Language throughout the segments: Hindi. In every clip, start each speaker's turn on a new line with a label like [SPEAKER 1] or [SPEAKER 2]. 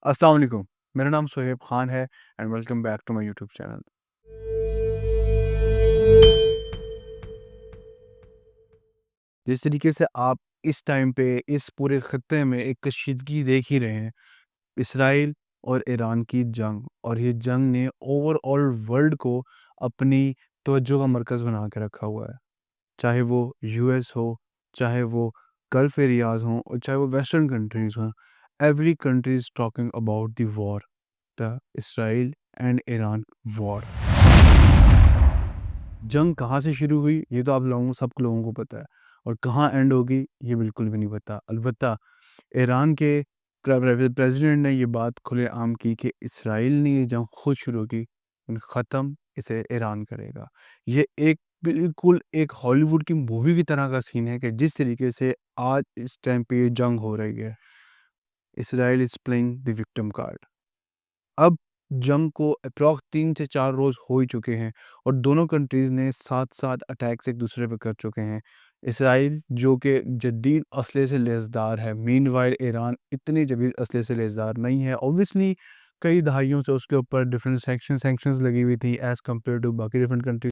[SPEAKER 1] अस्सलाम वालेकुम। मेरा नाम सोहेब ख़ान है and welcome back to my YouTube channel. जिस तरीके से आप इस टाइम पे इस पूरे ख़त्ते में एक कशीदगी देख ही रहे हैं, इसराइल और ईरान की जंग, और ये जंग ने ओवरऑल वर्ल्ड को अपनी तवज्जो का मरकज़ बना के रखा हुआ है। चाहे वो यूएस हो, चाहे वो गल्फ़ एरियाज़ हों और चाहे वो वेस्टर्न कंट्रीज़ हों, every country is talking about the war, the Israel and Iran war. जंग कहाँ से शुरू हुई ये तो आप लोगों सब लोगों को पता है, और कहाँ एंड होगी ये बिल्कुल भी नहीं पता। अलबत्ता ईरान के प्रेसिडेंट ने ये बात खुलेआम की कि इसराइल ने ये जंग खुद शुरू की, ख़त्म इसे ईरान करेगा। ये एक बिल्कुल एक हॉलीवुड की मूवी की तरह का सीन है कि जिस तरीके से आज इस टाइम पे ये जंग हो रही है, Israel is playing the victim card. अब जंग को अप्रॉक्स 3 से 4 रोज़ हो ही चुके हैं और दोनों कंट्रीज़ ने साथ-साथ अटैक्स एक दूसरे पे कर चुके हैं। इसराइल जो कि जदीद असले से लेसदार है, मीनवाइल ईरान इतनी जदीद असले से लेसदार नहीं है। ऑब्वियसली कई दहाइयों से उसके ऊपर डिफरेंट सैंक्शंस लगी हुई थी एज़ कम्पेयर टू बाकी डिफरेंट कंट्री।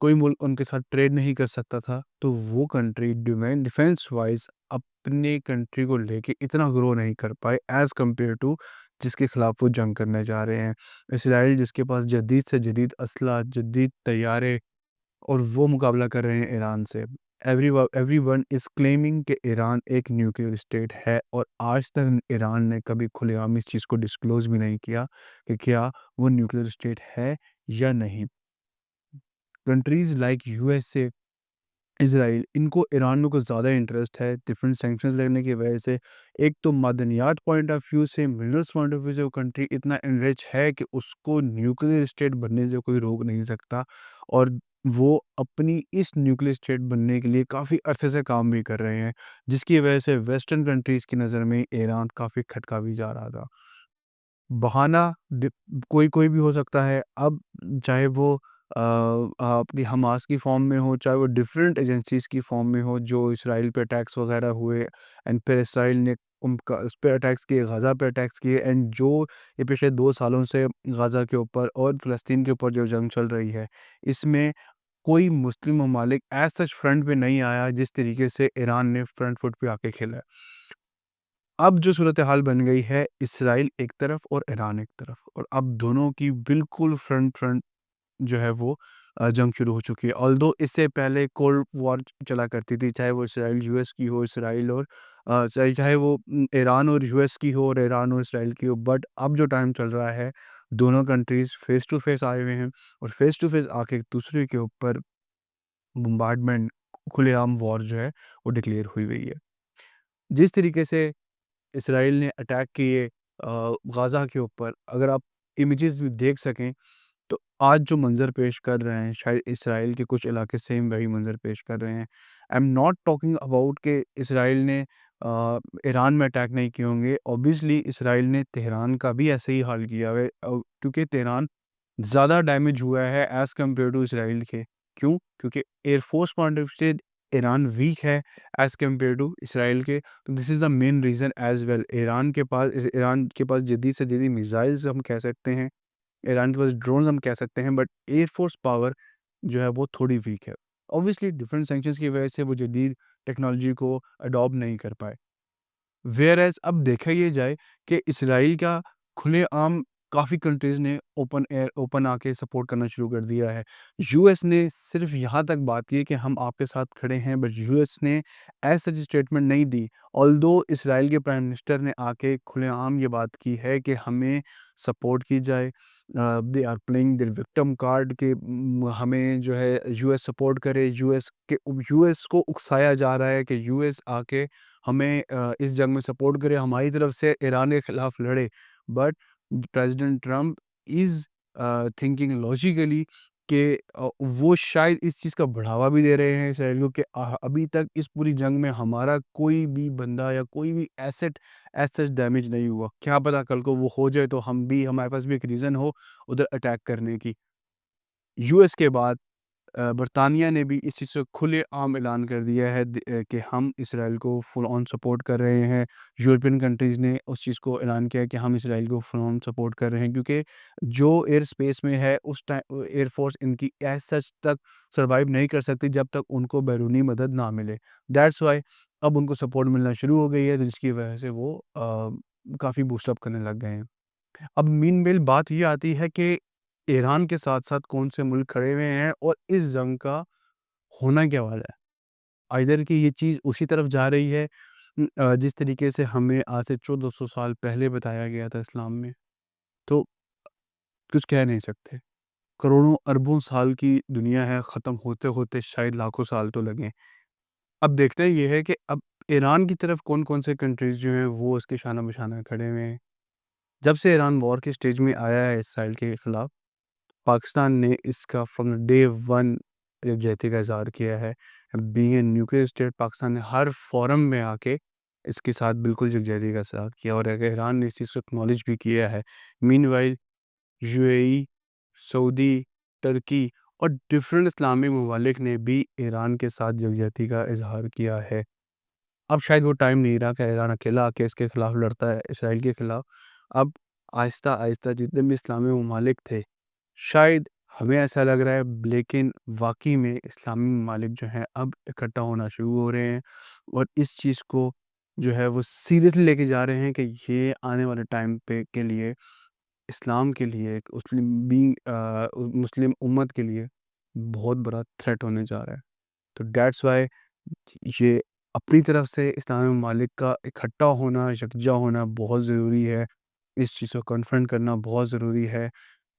[SPEAKER 1] कोई मुल्क उनके साथ ट्रेड नहीं कर सकता था, तो वो कंट्री डिफेंस वाइज़ अपने कंट्री को लेके इतना ग्रो नहीं कर पाए एज़ कम्पेयर टू जिसके खिलाफ वो जंग करने जा रहे हैं। इसराइल जिसके पास जदीद से जदीद असला, जदीद तैयारे, और वो मुकाबला कर रहे हैं ईरान से। एवरीवन इज़ क्लेमिंग कि ईरान एक न्यूक्लियर स्टेट है, और आज तक ईरान ने कभी खुलेआम इस चीज़ को डिस्क्लोज़ भी नहीं किया कि क्या वो न्यूक्लियर स्टेट है या नहीं। कंट्रीज़ लाइक यूएसए, इज़राइल, इनको ईरान में कुछ ज़्यादा इंटरेस्ट है डिफरेंट सैंक्शंस लगने की वजह से। एक तो मादनियात पॉइंट ऑफ व्यू से, मिनरल्स पॉइंट ऑफ व्यू से वो कंट्री इतना एनरिच है कि उसको न्यूक्लियर स्टेट बनने से कोई रोक नहीं सकता, और वो अपनी इस न्यूक्लियर स्टेट बनने के लिए काफ़ी अरसे से काम भी कर रहे हैं, जिसकी वजह से वेस्टर्न कंट्रीज़ की नज़र में ईरान काफ़ी खटका भी जा रहा था। बहाना दि कोई कोई भी हो सकता है। अब चाहे वो अपनी हमास की फ़ॉर्म में हो, चाहे वो डिफरेंट एजेंसीज़ की फ़ॉर्म में हो, जो इसराइल पे अटैक्स वग़ैरह हुए एंड फिर इसराइल ने उनका उस पे अटैक्स किए, गाज़ा पे अटैक्स किए, एंड जो ये पिछले 2 सालों से गाज़ा के ऊपर और फ़लस्तीन के ऊपर जो जंग चल रही है, इसमें कोई मुस्लिम ममालिक एज़ सच फ्रंट पे नहीं आया, जिस तरीके से ईरान ने फ्रंट फुट पे आके खेला है। अब जो सूरत हाल बन गई है, इसराइल एक तरफ और ईरान एक तरफ, और अब दोनों की बिल्कुल फ्रंट फ्रंट जो है वो जंग शुरू हो चुकी है। ऑल्दो इससे पहले कोल्ड वॉर चला करती थी, चाहे वो इसराइल यूएस की हो, इसराइल और चाहे वो ईरान और यूएस की हो, और ईरान और इसराइल की हो। बट अब जो टाइम चल रहा है, दोनों कंट्रीज़ फेस टू फेस आए हुए हैं, और फेस टू फेस आके एक दूसरे के ऊपर बम्बार्डमेंट, खुलेआम वॉर जो है वो डिक्लेयर हुई हुई है। जिस तरीके से इसराइल ने अटैक किए गाज़ा के ऊपर, अगर आप इमेजेस भी देख सकें, तो आज जो मंज़र पेश कर रहे हैं, शायद इसराइल के कुछ इलाके सेम वही मंज़र पेश कर रहे हैं। I am not talking about कि इसराइल ने ईरान में अटैक नहीं किए होंगे। ऑब्वियसली इसराइल ने तेहरान का भी ऐसे ही हाल किया है, क्योंकि तेहरान ज़्यादा डैमेज हुआ है एज़ कम्पेयर टू इसराइल के। क्यों? क्योंकि एयरफ़ोर्स पॉइंट ऑफ से ईरान वीक है एज़ कम्पेयर टू इसराइल के। तो this is the main reason as well. Iran के पास जदीद से जदीद मिसाइल्स हम कह सकते हैं, ईरान के पास ड्रोन्स हम कह सकते हैं, बट एयरफ़ोर्स पावर जो है वो थोड़ी वीक है। ऑब्वियसली डिफरेंट सैंक्शंस की वजह से वो जदीद टेक्नोलॉजी को अडॉप्ट नहीं कर पाए। व्हेयरएज़ अब देखा ये जाए कि इसराइल का खुलेआम काफ़ी कंट्रीज़ ने ओपन आके सपोर्ट करना शुरू कर दिया है। यूएस ने सिर्फ़ यहाँ तक बात की कि हम आपके साथ खड़े हैं, बट यूएस ने एज़ सच स्टेटमेंट नहीं दी। ऑल्दो इसराइल के प्राइम मिनिस्टर ने आके खुलेआम ये बात की है कि हमें सपोर्ट की जाए। They are playing their victim card कि हमें जो है यूएस सपोर्ट करे। यूएस को उकसाया जा रहा है कि यूएस आके हमें इस जंग में सपोर्ट करे, हमारी तरफ से ईरान के खिलाफ लड़े। But president Trump is thinking logically कि वो शायद इस चीज़ का बढ़ावा भी दे रहे हैं इसराइल को कि अभी तक इस पूरी जंग में हमारा कोई भी बंदा या कोई भी एसेट एज सच डैमेज नहीं हुआ। क्या पता कल को वो हो जाए तो हमारे पास भी एक रीज़न हो उधर अटैक करने की। यूएस के बाद बरतानिया ने भी इस चीज़ को खुलेआम ऐलान कर दिया है कि हम इसराइल को फुल ऑन सपोर्ट कर रहे हैं। यूरोपियन कंट्रीज़ ने उस चीज़ को ऐलान किया है कि हम इसराइल को फुल ऑन सपोर्ट कर रहे हैं, क्योंकि जो एयर स्पेस में है उस टाइम एयर फोर्स इनकी एज़ सच तक सर्वाइव नहीं कर सकती जब तक उनको बैरूनी मदद ना मिले। दैट्स व्हाई अब उनको सपोर्ट मिलना शुरू हो गई है, तो जिसकी वजह से वो काफ़ी बूस्ट अप करने लग गए हैं। अब मीनवेल बात ये आती है कि ईरान के साथ-साथ कौन से मुल्क खड़े हुए हैं और इस जंग का होना क्या वाला है। आइदर कि ये चीज़ उसी तरफ जा रही है जिस तरीके से हमें आज से 1400 साल पहले बताया गया था इस्लाम में, तो कुछ कह नहीं सकते। करोड़ों अरबों साल की दुनिया है, ख़त्म होते-होते शायद लाखों साल तो लगें। अब देखना ये है कि अब ईरान की तरफ कौन-कौन से कंट्रीज़ जो हैं वो उसके शाना-बशाना खड़े हुए हैं। जब से ईरान वॉर के स्टेज में आया है इसराइल के खिलाफ, पाकिस्तान ने इसका फ्रॉम डे वन यकजहती का इज़हार किया है। Being a nuclear state, Pakistan ने हर फोरम में आके इसके साथ बिल्कुल यकजहती का इज़हार किया और अगर ईरान ने इस चीज़ को एक्नॉलेज भी किया है। मीनवाइल यूएई, सऊदी, तुर्की और डिफरेंट इस्लामिक ममालिक ने भी ईरान के साथ यकजहती का इज़हार किया है। अब शायद वो टाइम नहीं रहा कि ईरान अकेला आके इसके खिलाफ लड़ता है, इसराइल के खिलाफ। अब आहिस्ता-आहिस्ता जितने भी इस्लामी ममालिक थे, शायद हमें ऐसा लग रहा है, लेकिन वाक़ई में इस्लामी ममालिक जो हैं अब इकट्ठा होना शुरू हो रहे हैं और इस चीज़ को जो है वो सीरियसली लेके जा रहे हैं कि ये आने वाले टाइम पे के लिए इस्लाम के लिए एक मुस्लिम उम्मत के लिए बहुत बड़ा थ्रेट होने जा रहा है। तो दैट्स व्हाई ये अपनी तरफ से इस्लामी ममालिक का इकट्ठा होना, यकजा होना बहुत ज़रूरी है। इस चीज़ को कन्फ्रंट करना बहुत ज़रूरी है।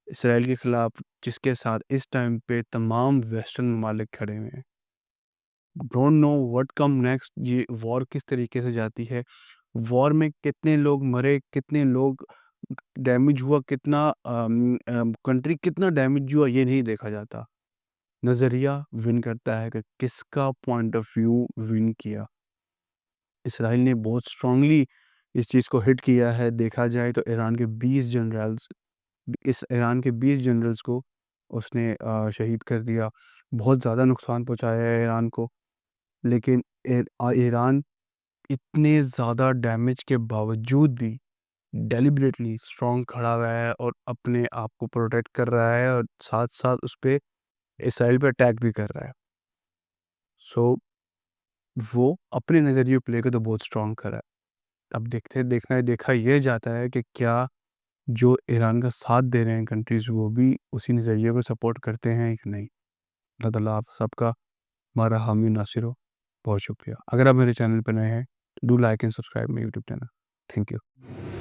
[SPEAKER 1] इसराइल के खिलाफ जिसके साथ इस टाइम पे तमाम वेस्टर्न ममालिक खड़े हुए हैं। Don't know what come next, ये वॉर किस तरीके से जाती है। वॉर में कितने लोग मरे, कितने लोग डैमेज हुआ, कितना कंट्री कितना डैमेज हुआ ये नहीं देखा जाता। नज़रिया विन करता है कि किसका पॉइंट ऑफ व्यू विन किया। इसराइल ने बहुत स्ट्रांगली इस चीज़ को हिट किया है। देखा जाए तो ईरान के 20 जनरल्स को उसने शहीद कर दिया। बहुत ज़्यादा नुकसान पहुँचाया है ईरान को। लेकिन ईरान इतने ज़्यादा डैमेज के बावजूद भी डेलिबरेटली स्ट्रॉन्ग खड़ा हुआ है और अपने आप को प्रोटेक्ट कर रहा है और साथ-साथ उस पे इसराइल पे अटैक भी कर रहा है। सो वो अपने नज़रिए पे लेके तो बहुत स्ट्रॉन्ग खड़ा है। अब देखा ये जाता है कि क्या जो ईरान का साथ दे रहे हैं कंट्रीज़ वो भी उसी नज़रिए को सपोर्ट करते हैं कि नहीं। अल्लाह ताला आप सबका हमारा हामी नासिर हो। बहुत शुक्रिया। अगर आप मेरे चैनल पे नए हैं, do like and subscribe my YouTube channel. Thank you.